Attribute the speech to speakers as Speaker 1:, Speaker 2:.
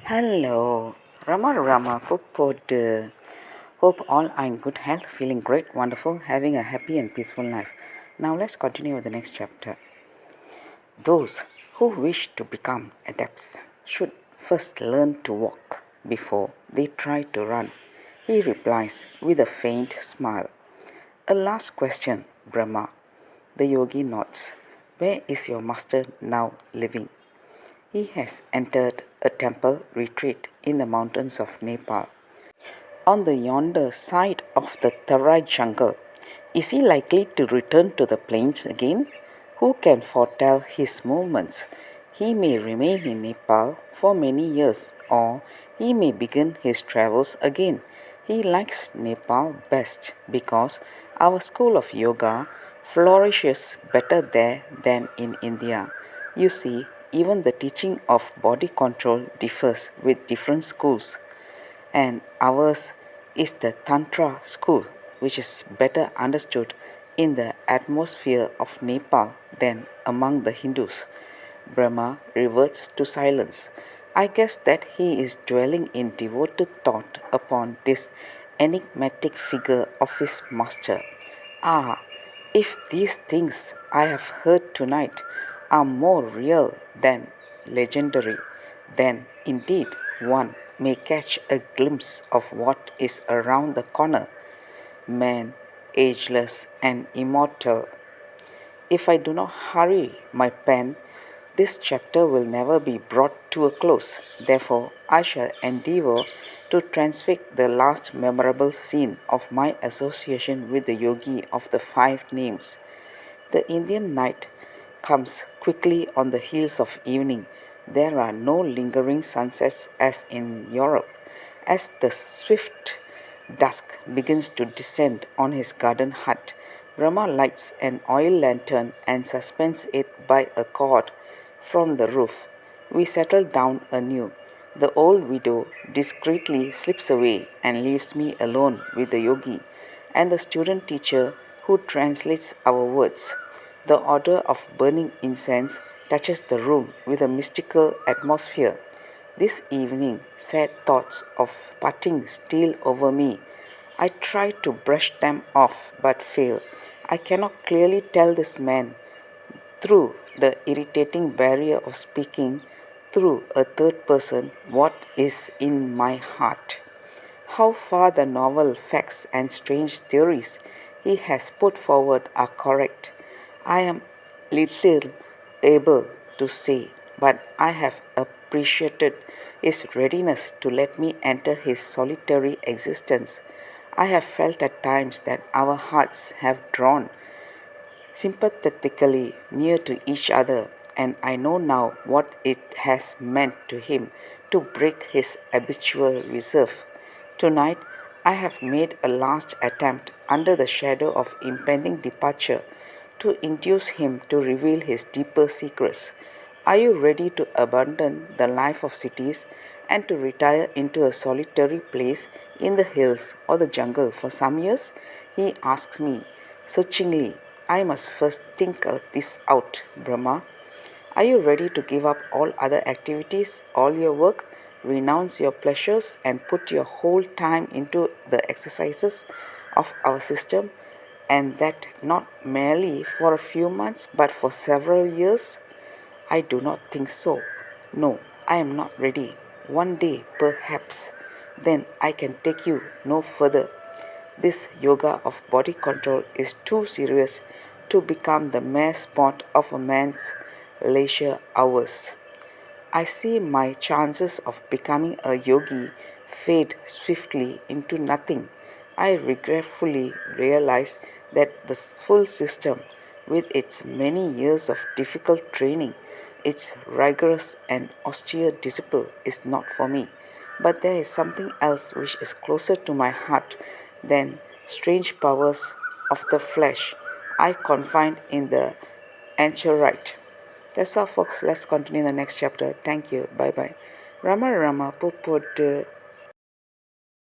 Speaker 1: Hello, Rama Pupod. Hope all are in good health, feeling great, wonderful, having a happy and peaceful life. Now let's continue with the next chapter. Those who wish to become adepts should first learn to walk before they try to run. He replies with a faint smile. A last question, Brahma. The yogi nods. Where is your master now living? He has entered a temple retreat in the mountains of Nepal. On the yonder side of the Tarai jungle, is he likely to return to the plains again? Who can foretell his movements? He may remain in Nepal for many years, or he may begin his travels again. He likes Nepal best because our school of yoga flourishes better there than in India. You see, even the teaching of body control differs with different schools, and ours is the Tantra school, which is better understood in the atmosphere of Nepal than among the Hindus. Brahma reverts to silence. I guess that he is dwelling in devoted thought upon this enigmatic figure of his master. Ah, if these things I have heard tonight are more real than legendary, then indeed one may catch a glimpse of what is around the corner. Man, ageless and immortal. If I do not hurry my pen, this chapter will never be brought to a close. Therefore, I shall endeavor to transfix the last memorable scene of my association with the yogi of the five names. The Indian night comes quickly on the heels of evening. There are no lingering sunsets as in Europe. As the swift dusk begins to descend on his garden hut, Brahma lights an oil lantern and suspends it by a cord from the roof. We settle down anew. The old widow discreetly slips away and leaves me alone with the yogi and the student teacher who translates our words. The odor of burning incense touches the room with a mystical atmosphere. This evening, sad thoughts of parting steal over me. I try to brush them off but fail. I cannot clearly tell this man through the irritating barrier of speaking through a third person what is in my heart. How far the novel facts and strange theories he has put forward are correct, I am little able to say, but I have appreciated his readiness to let me enter his solitary existence. I have felt at times that our hearts have drawn sympathetically near to each other, and I know now what it has meant to him to break his habitual reserve. Tonight, I have made a last attempt under the shadow of impending departure to induce him to reveal his deeper secrets. Are you ready to abandon the life of cities and to retire into a solitary place in the hills or the jungle for some years? He asks me searchingly. I must first think this out, Brahma. Are you ready to give up all other activities, all your work, renounce your pleasures, and put your whole time into the exercises of our system, and that not merely for a few months but for several years? I do not think so. No, I am not ready. One day, perhaps, then I can take you no further. This yoga of body control is too serious to become the mere sport of a man's leisure hours. I see my chances of becoming a yogi fade swiftly into nothing. I regretfully realize that the full system, with its many years of difficult training, its rigorous and austere discipline, is not for me. But there is something else which is closer to my heart than strange powers of the flesh I confined in the anchorite. That's all, folks. Let's continue the next chapter. Thank you. Bye bye. Rama Pupud.